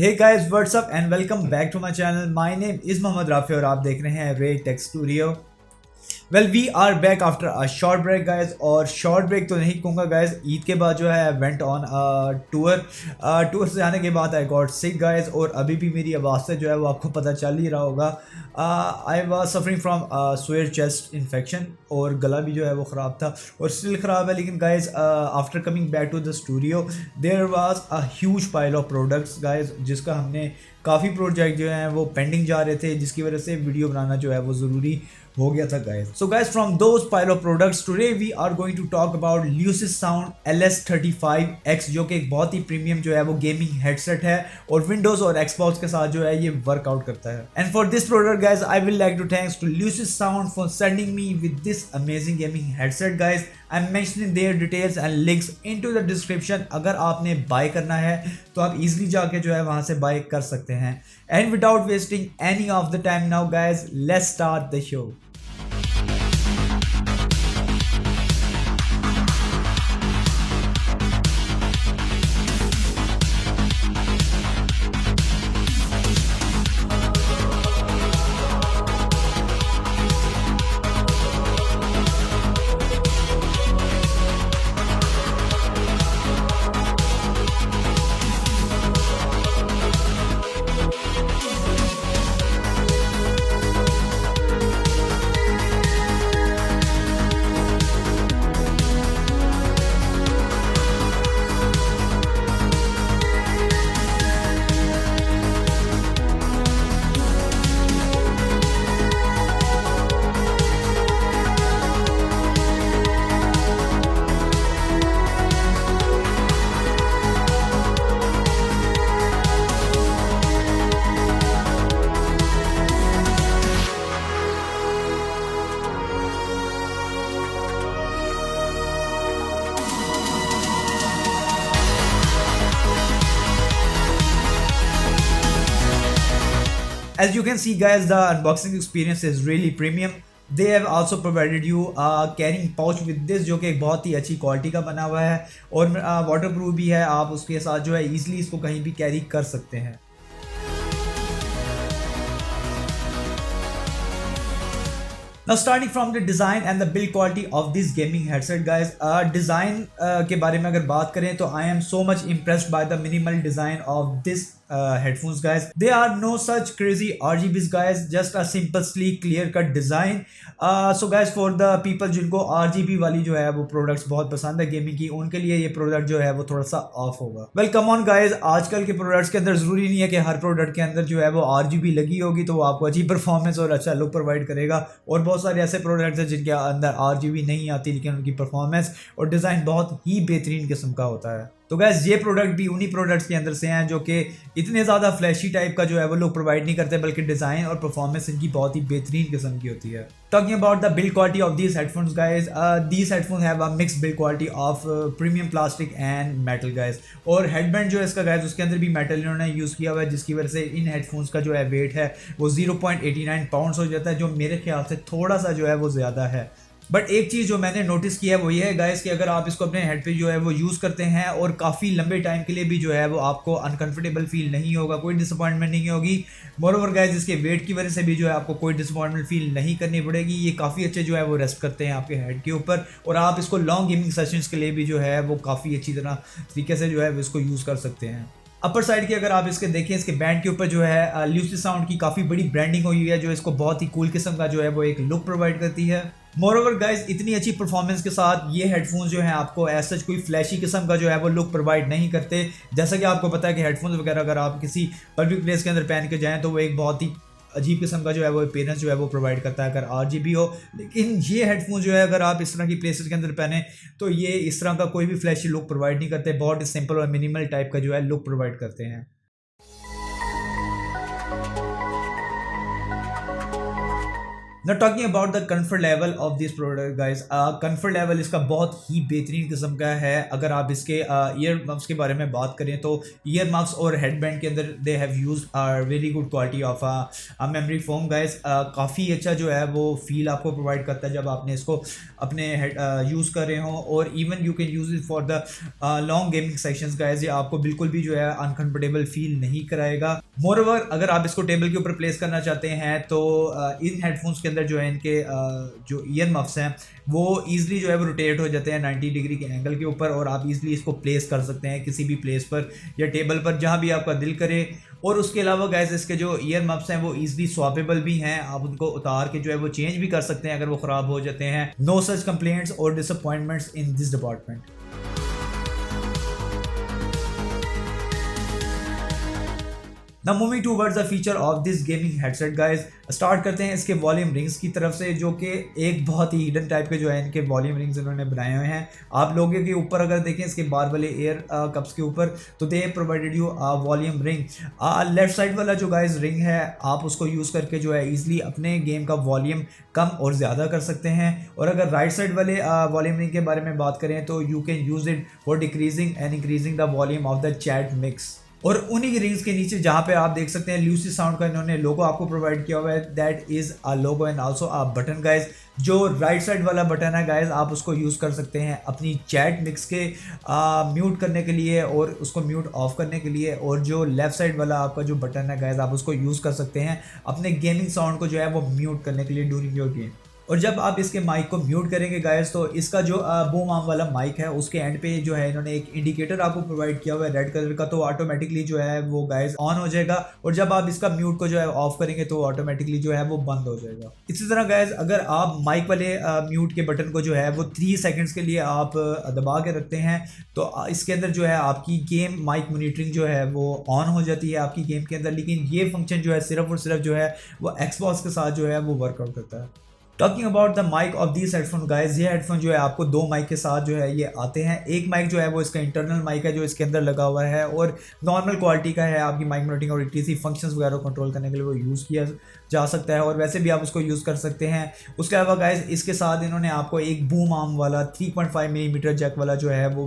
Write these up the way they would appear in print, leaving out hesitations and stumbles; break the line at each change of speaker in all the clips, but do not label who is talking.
Hey guys, what's up and welcome back to my channel. My name is Mohammad Rafi और आप देख रहे हैं Ray Tech studio. Well we are back after a short break guys, और short break तो नहीं कहूँगा guys, Eid के बाद जो है आई वेंट ऑन टूर से आने के बाद आई गॉट सिक गाइज, और अभी भी मेरी आवाज़ से जो है वो आपको पता चल ही रहा होगा। I was suffering from swear chest infection, और गला भी जो है वो ख़राब था और स्टिल ख़राब है। लेकिन guys after coming back to the studio there was a huge pile of products guys, जिसका हमने काफ़ी प्रोजेक्ट जो हैं वो पेंडिंग जा रहे थे, जिसकी वजह से वीडियो बनाना जो है वो ज़रूरी हो गया था guys. So guys from those pile of products today we are going to talk about Lucis sound LS35X, जो कि एक बहुत ही प्रीमियम जो है वो गेमिंग हेडसेट है और विंडोज और एक्सबॉक्स के साथ जो है ये वर्कआउट करता है। And for this product guys I will like to thanks to Lucis sound for sending me with this amazing gaming headset guys. I am mentioning their details and links into the description. अगर आपने bye करना है तो आप easily जाके जो है वहां से बाय कर सकते हैं। And without wasting any of the time now guys, let's start the show. As you can see guys, the unboxing experience is really premium. They have also provided you a carrying pouch with this, जो कि एक बहुत ही अच्छी quality का बना हुआ है और वाटर प्रूफ भी है। आप उसके साथ जो है इजीली इसको कहीं भी कैरी कर सकते हैं। Now starting from the design and the build quality of this gaming headset guys, design के बारे में अगर बात करें तो I am so much impressed by the minimal design of this headphones guys. They are no such crazy RGBs guys, just a simple sleek clear cut design. So guys for the people जिनको RGB वाली जो है वो products बहुत पसंद है gaming की, उनके लिए ये प्रोडक्ट जो है वो थोड़ा सा ऑफ होगा। वेल कम ऑन गाइज, आजकल के प्रोडक्ट्स के अंदर जरूरी नहीं है कि हर प्रोडक्ट के अंदर जो है वो RGB लगी होगी तो वो आपको अच्छी परफॉर्मेंस और अच्छा लुक प्रोवाइड करेगा, और बहुत सारे ऐसे प्रोडक्ट्स हैं जिनके अंदर RGB नहीं आती लेकिन उनकी परफॉर्मेंस और डिज़ाइन बहुत ही बेहतरीन किस्म का होता है। तो गैस ये प्रोडक्ट भी उन्हीं प्रोडक्ट्स के अंदर से हैं जो कि इतने ज़्यादा फ्लैशी टाइप का जो है वो लोग प्रोवाइड नहीं करते, बल्कि डिज़ाइन और परफॉर्मेंस इनकी बहुत ही बेहतरीन किस्म की होती है। Talking about the build quality of these headphones guys, these headphone have a mix build quality of premium plastic and metal guys, और हेडबैंड जो है इसका गाइज उसके अंदर भी मेटल इन्होंने यूज़ किया हुआ है, जिसकी वजह से इन हेडफोन्स का जो है वेट है वो 0.89 पाउंड्स हो जाता है, जो मेरे ख्याल से थोड़ा सा जो है वो ज़्यादा है। बट एक चीज़ जो मैंने नोटिस किया है वो ये है गाइस कि अगर आप इसको अपने हेड पे जो है वो यूज़ करते हैं और काफ़ी लंबे टाइम के लिए भी जो है वो आपको अनकंफर्टेबल फील नहीं होगा, कोई डिसअपॉइंटमेंट नहीं होगी। मोरओवर गाइस इसके वेट की वजह से भी जो है आपको कोई डिसअपॉइंटमेंट फील नहीं करनी पड़ेगी। ये काफ़ी अच्छे जो है वो रेस्ट करते हैं आपके हेड के ऊपर, और आप इसको लॉन्ग गेमिंग सेशंस के लिए भी जो है वो काफ़ी अच्छी तरह तरीके से जो है वो इसको यूज़ कर सकते हैं। अपर साइड की अगर आप इसके देखें, इसके बैंड के ऊपर जो है ल्यूसिस साउंड की काफ़ी बड़ी ब्रांडिंग हुई है, जो इसको बहुत ही कूल किस्म का जो है वो एक लुक प्रोवाइड करती है। मोरओवर गाइज इतनी अच्छी परफॉर्मेंस के साथ ये हेडफोन्स जो हैं आपको ऐसा कोई फ्लैशी किस्म का जो है वो लुक प्रोवाइड नहीं करते। जैसा कि आपको पता है कि हेडफोन्स वगैरह अगर आप किसी पब्लिक प्लेस के अंदर पहन के जाएँ तो वो एक बहुत ही अजीब किस्म का जो है वो अपीयरेंस जो है वो प्रोवाइड करता है अगर RGB हो। लेकिन ये हेडफोन जो है अगर आप इस तरह की प्लेसेस के अंदर पहने तो ये इस तरह का कोई भी फ्लैशी लुक प्रोवाइड नहीं करते, बहुत सिंपल और मिनिमल टाइप का जो है लुक प्रोवाइड करते हैं। Now talking about the comfort level of this product guys, comfort level इसका बहुत ही बेहतरीन किस्म का है। अगर आप इसके ईयर मफ्स के बारे में बात करें तो ईयर मफ्स और हेडबैंड के अंदर they have use very good quality of memory foam guys. काफ़ी अच्छा जो है वो फील आपको प्रोवाइड करता है जब आपने इसको अपने यूज़ कर रहे हो, और even you can use it for the long gaming sessions guys. ये आपको बिल्कुल भी जो है अनकंफर्टेबल फील नहीं कराएगा। मोरओवर अगर आप इसको टेबल के ऊपर प्लेस करना चाहते हैं तो इन हेडफोन्स के अंदर जो है इनके जो ईयर मफ्स हैं वो ईजिली जो है वो रोटेट हो जाते हैं 90 डिग्री के एंगल के ऊपर, और आप इजीली इसको प्लेस कर सकते हैं किसी भी प्लेस पर या टेबल पर जहां भी आपका दिल करे। और उसके अलावा गाइस इसके जो ईयर मफ्स हैं वो इजीली स्वैपेबल भी हैं, आप उनको उतार के जो है वो चेंज भी कर सकते हैं अगर वो ख़राब हो जाते हैं। नो सच कंप्लेंट्स और disappointments in this department. Now moving towards the feature of this gaming headset guys, start करते हैं इसके वॉल्यूम रिंग्स की तरफ से, जो कि एक बहुत ही हिडन टाइप के जो है इनके वॉल्यूम रिंग्स इन्होंने बनाए हुए हैं। आप लोगों के ऊपर अगर देखें इसके बार वाले एयर कप्स के ऊपर तो दे provided you volume ring. Left side वाला जो गाइस रिंग है आप उसको यूज़ करके जो है ईजिली अपने गेम का वॉल्यूम कम और ज़्यादा कर सकते हैं। और अगर राइट साइड वाले वॉल्यूम रिंग के बारे में बात करें तो you can use it for decreasing and increasing the volume of the chat mix. और उन्हीं रिंग्स के नीचे जहाँ पे आप देख सकते हैं ल्यूसी साउंड का इन्होंने लोगो आपको प्रोवाइड किया हुआ है, that is a logo and also a button guys. जो राइट साइड वाला बटन है गाइज आप उसको यूज़ कर सकते हैं अपनी चैट मिक्स के म्यूट करने के लिए और उसको म्यूट ऑफ करने के लिए, और जो लेफ्ट साइड वाला आपका जो बटन है गाइज आप उसको यूज़ कर सकते हैं अपने गेमिंग साउंड को जो है वो म्यूट करने के लिए ड्यूरिंग योर गेम। और जब आप इसके माइक को म्यूट करेंगे गाइस तो इसका जो बूम आर्म वाला माइक है उसके एंड पे जो है इन्होंने एक इंडिकेटर आपको प्रोवाइड किया हुआ है रेड कलर का, तो ऑटोमेटिकली जो है वो गाइस ऑन हो जाएगा, और जब आप इसका म्यूट को जो है ऑफ करेंगे तो ऑटोमेटिकली जो है वो बंद हो जाएगा। इसी तरह गाइस अगर आप माइक वाले म्यूट के बटन को जो है वो 3 सेकेंड्स के लिए आप दबा के रखते हैं तो इसके अंदर जो है आपकी गेम माइक मॉनिटरिंग जो है वो ऑन हो जाती है आपकी गेम के अंदर। लेकिन ये फंक्शन जो है सिर्फ और सिर्फ जो है वो एक्सबॉक्स के साथ जो है वो वर्कआउट करता है। Talking about the mic of this headphone guys, ये हेडफोन जो है आपको 2 माइक के साथ जो है ये आते हैं। एक माइक जो है वो इसका इंटरनल माइक है जो इसके अंदर लगा हुआ है और नॉर्मल क्वालिटी का है, आपकी माइक मॉनिटरिंग और ईटीसी फंक्शंस वगैरह कंट्रोल करने के लिए वो यूज़ किया जा सकता है और वैसे भी आप उसको यूज़ कर सकते हैं। उसके अलावा गाइज इसके साथ इन्होंने आपको एक बूम आर्म वाला 3.5 मिलीमीटर जैक वाला जो है वो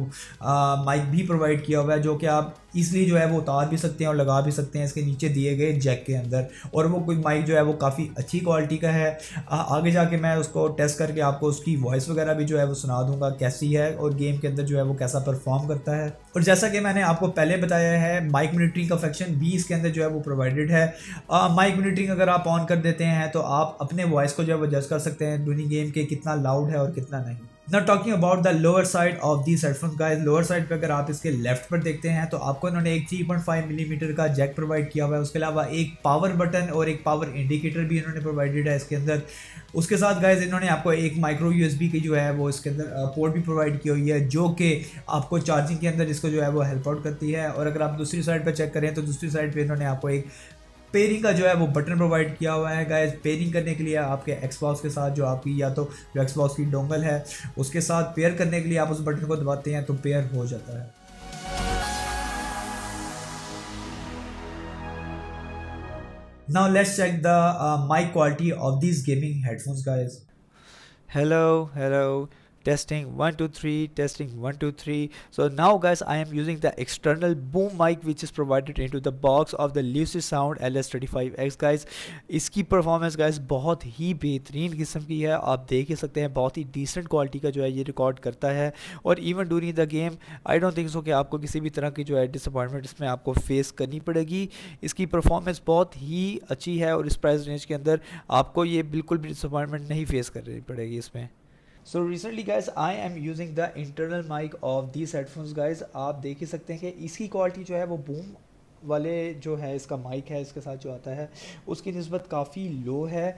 माइक भी प्रोवाइड किया हुआ है, जो कि आप इसलिए जो है वो उतार भी सकते हैं और लगा भी सकते हैं इसके नीचे दिए गए जैक के अंदर। और वो कोई माइक जो है वो काफ़ी अच्छी क्वालिटी का है। आगे जाके मैं उसको टेस्ट करके आपको उसकी वॉइस वगैरह भी जो है वो सुना दूंगा कैसी है और गेम के अंदर जो है वो कैसा परफॉर्म करता है। और जैसा कि मैंने आपको पहले बताया है माइक मॉनिटरिंग का फंक्शन भी इसके अंदर जो है वो प्रोवाइडेड है। माइक मॉनिटरिंग अगर आप ऑन कर देते हैं तो आप अपने वॉइस को जो है वो जज कर सकते हैं ड्यूरिंग गेम के कितना लाउड है और कितना नहीं। Now talking about the lower side of these headphones guys, lower side पे अगर आप इसके लेफ्ट पर देखते हैं तो आपको इन्होंने एक 3.5 मिलीमीटर का जैक प्रोवाइड किया हुआ है। उसके अलावा एक पावर बटन और एक पावर इंडिकेटर भी इन्होंने प्रोवाइडेड है इसके अंदर। उसके साथ गाइज इन्होंने आपको एक माइक्रो यूएसबी की जो है वो इसके अंदर पोर्ट भी प्रोवाइड की हुई है, जो कि आपको चार्जिंग के अंदर इसको जो है वो हेल्प आउट करती है। और अगर आप दूसरी साइड पर चेक करें तो दूसरी साइड पर इन्होंने आपको एक पेयरिंग का जो है वो बटन प्रोवाइड किया हुआ है गाइस। पेयरिंग करने के लिए आपके एक्सबॉक्स के साथ जो आपकी या तो जो एक्सबॉक्स की डोंगल है उसके साथ पेयर करने के लिए आप उस बटन को दबाते हैं तो पेयर हो जाता है। Now let's check the mic quality of these gaming headphones guys.
Hello, testing 1 2 3, testing 1 2 3. So now guys I am using the external boom mic which is provided into the box of the Lucid Sound LS35X guys. इसकी performance guys बहुत ही बेहतरीन किस्म की है, आप देख ही सकते हैं बहुत ही डिसेंट क्वालिटी का जो है ये रिकॉर्ड करता है। और even during the game I don't think so कि आपको किसी भी तरह की जो है डिसअपॉइंटमेंट इसमें आपको फेस करनी पड़ेगी। इसकी परफॉर्मेंस बहुत ही अच्छी है और इस प्राइस रेंज के अंदर आपको ये बिल्कुल भी डिसअपॉइंटमेंट नहीं फेस करनी पड़ेगी इसमें।
So recently guys I am using the internal mic of these headphones guys. आप देख ही सकते हैं कि इसकी क्वालिटी जो है वो बूम वाले जो है इसका माइक है इसके साथ जो आता है उसकी निस्बत काफ़ी लो है।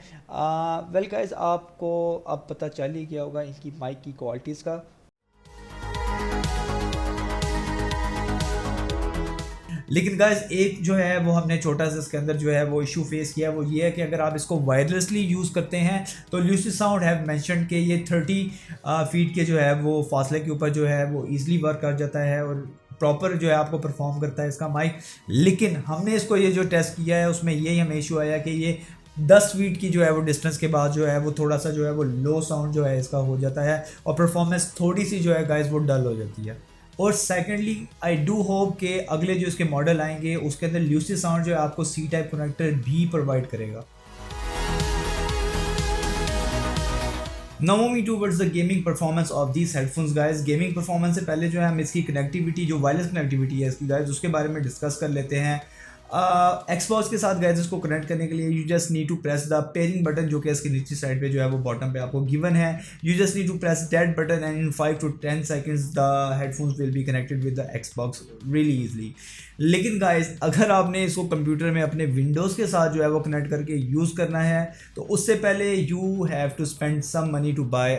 वेल गाइस आपको अब पता चल ही गया होगा इनकी माइक की क्वालिटीज़ का। लेकिन गाइस एक जो है वो हमने छोटा सा इसके अंदर जो है वो इशू फेस किया, वो ये है कि अगर आप इसको वायरलेसली यूज़ करते हैं तो ल्यूसिड साउंड हैव मेंशन्ड कि ये 30 फीट के जो है वो फासले के ऊपर जो है वो ईजिली वर्क कर जाता है और प्रॉपर जो है आपको परफॉर्म करता है इसका माइक। लेकिन हमने इसको ये जो टेस्ट किया है उसमें यही हमें इशू आया कि ये 10 फीट की जो है वो डिस्टेंस के बाद जो है वो थोड़ा सा जो है वो लो साउंड जो है इसका हो जाता है और परफॉर्मेंस थोड़ी सी जो है गाइस वो डल हो जाती है। और सेकेंडली आई डू होप कि अगले जो इसके मॉडल आएंगे उसके अंदर ल्यूसी साउंड जो है आपको सी टाइप कनेक्टर भी प्रोवाइड करेगा। Now moving towards the gaming performance of these headphones guys। Gaming performance से पहले जो है हम इसकी कनेक्टिविटी जो वायरलेस कनेक्टिविटी है इसकी गाइज उसके बारे में डिस्कस कर लेते हैं। एक्सबॉक्स के साथ गाइज इसको कनेक्ट करने के लिए you just need to press the pairing button जो कि इसके नीचे साइड पे जो है वो बॉटम पे आपको गिवन है। You just need to press that button and in 5 to 10 seconds the headphones will be connected with the Xbox really easily. लेकिन गाइज अगर आपने इसको कंप्यूटर में अपने विंडोज़ के साथ जो है वो कनेक्ट करके यूज़ करना है तो उससे पहले you have to spend some money to buy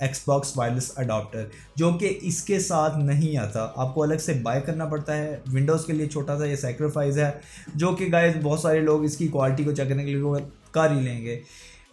Xbox wireless adapter जो कि इसके साथ नहीं आता, आपको अलग से बाय करना पड़ता है। विंडोज़ के लिए छोटा सा ये सेक्रीफाइस है जो कि गाइज बहुत सारे लोग इसकी क्वालिटी को चेक करने के लिए कर ही लेंगे।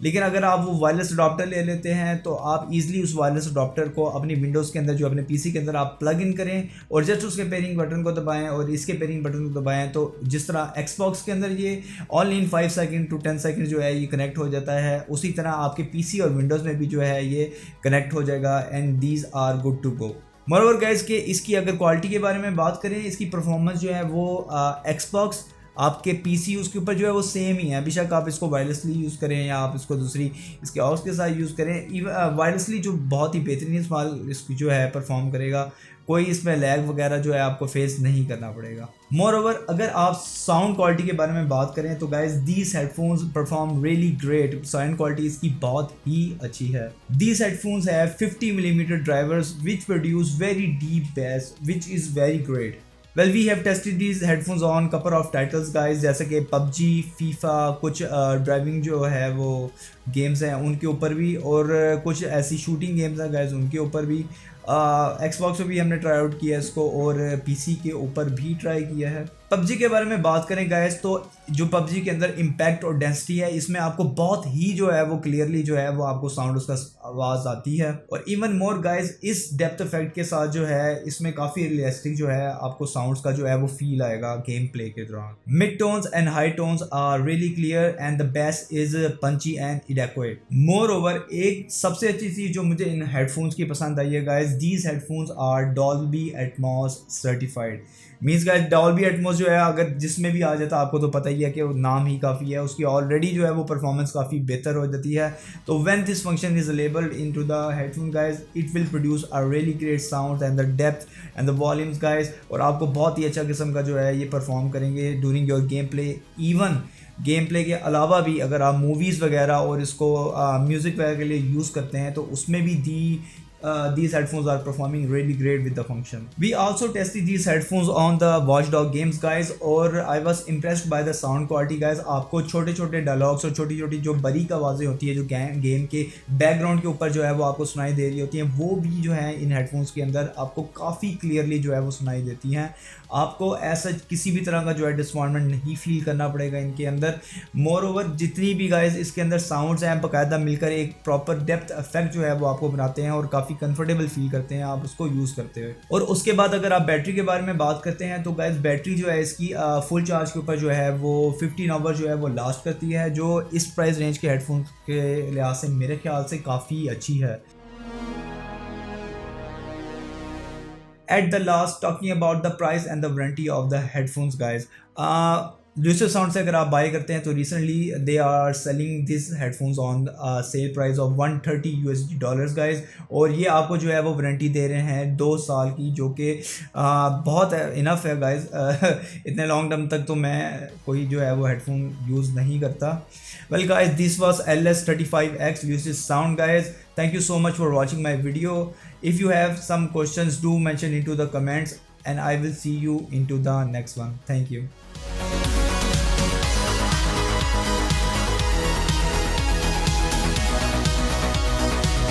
लेकिन अगर आप वो वायरलेस अडॉप्टर ले लेते हैं तो आप इजीली उस वायरलेस अडॉप्टर को अपनी विंडोज़ के अंदर जो अपने पीसी के अंदर आप प्लग इन करें और जस्ट उसके पेयरिंग बटन को दबाएं और इसके पेयरिंग बटन को दबाएं तो जिस तरह एक्सबॉक्स के अंदर ये only in 5 second to 10 second जो है ये कनेक्ट हो जाता है, उसी तरह आपके पीसी और विंडोज़ में भी जो है ये कनेक्ट हो जाएगा and these are good to go. Moreover guys के इसकी अगर क्वालिटी के बारे में बात करें, इसकी परफॉर्मेंस जो है वो एक्सबॉक्स आपके पीसी उसके ऊपर जो है वो सेम ही है। बेशक आप इसको वायरलेसली यूज़ करें या आप इसको दूसरी इसके ऑक्स के साथ यूज़ करें, वायरलेसली जो बहुत ही बेहतरीन इस्तेमाल इसकी जो है परफॉर्म करेगा, कोई इसमें लैग वगैरह जो है आपको फेस नहीं करना पड़ेगा। मोर ओवर अगर आप साउंड क्वालिटी के बारे में बात करें तो guys these headphones perform really great, sound quality इसकी बहुत ही अच्छी है। These headphones have 50 mm drivers which produce very deep bass which is very great. Well we have tested these headphones on couple of titles guys, जैसे कि PUBG, FIFA, कुछ driving जो है वो गेम्स हैं उनके ऊपर भी और कुछ ऐसी शूटिंग गेम्स हैं गाइज उनके ऊपर भी। एक्सबॉक्स पे भी हमने ट्राई आउट किया इसको और पीसी के ऊपर भी ट्राई किया है। पबजी के बारे में बात करें गाइस तो जो पबजी के अंदर इम्पैक्ट और डेंसिटी है इसमें आपको बहुत ही जो है वो क्लियरली जो है वो आपको साउंड उसका आवाज़ आती है और इवन मोर गाइस इस डेप्थ इफेक्ट के साथ जो है इसमें काफ़ी रियलिस्टिक जो है आपको साउंड्स का जो है वो फील आएगा गेम प्ले के दौरान। Mid tones and high tones are really clear and the bass is punchy and adequate. Moreover एक सबसे अच्छी चीज़ जो मुझे इन हेडफोन्स की पसंद आई है guys, these headphones are Dolby Atmos certified. Means guys Dolby Atmos जो है अगर जिसमें भी आ जाता है आपको तो पता ही है कि वो नाम ही काफ़ी है, उसकी ऑलरेडी जो है वो परफॉर्मेंस काफ़ी बेहतर हो जाती है। तो when this function is available into the headphone guys it will produce a really great sound and the depth and the volumes guys, और आपको बहुत ही अच्छा किस्म का जो है ये परफॉर्म करेंगे during your game play. Even game play के अलावा भी अगर आप मूवीज़ वगैरह और इसको म्यूज़िक वगैरह के लिए यूज़ करते हैं तो उसमें भी these headphones are performing really great with the function. We also tested these headphones on the Watch Dogs games guys और I was impressed by the sound quality guys। आपको छोटे छोटे डायलॉग्स और छोटी छोटी जो बारीक आवाज़ें होती है जो गेम के बैकग्राउंड के ऊपर जो है वो आपको सुनाई दे रही होती हैं, वो भी जो है इन हेडफोन्स के अंदर आपको काफ़ी क्लियरली जो है वो सुनाई देती हैं। आपको ऐसा किसी भी तरह का जो है डिसअपॉइंटमेंट नहीं फील करना पड़ेगा इनके अंदर। मोर ओवर जितनी भी गाइस इसके अंदर साउंड्स हैं बाकायदा मिलकर एक प्रॉपर डेप्थ इफेक्ट जो है वो आपको बनाते हैं और काफ़ी कंफर्टेबल फील करते हैं आप उसको यूज़ करते हुए। और उसके बाद अगर आप बैटरी के बारे में बात करते हैं तो गाइस बैटरी जो है इसकी फुल चार्ज के ऊपर जो है वो 15 आवर जो है वो लास्ट करती है, जो इस प्राइस रेंज के हेडफोन के लिहाज से मेरे ख्याल से काफ़ी अच्छी है। At the last, talking about the price and the warranty of the headphones guys, Lucid Sound से अगर आप बाय करते हैं तो recently they are selling this headphones on sale price of $130 guys, और ये आपको जो है वो वारंटी दे रहे हैं 2 साल की, जो कि बहुत इनफ है गाइज। इतने लॉन्ग टर्म तक तो मैं कोई जो है वो हेडफोन यूज़ नहीं करता। Well guys this was LS35X lucid sound guys. Thank you so much for watching my video. If you have some questions, do mention into the comments and I will see you into the next one. Thank you.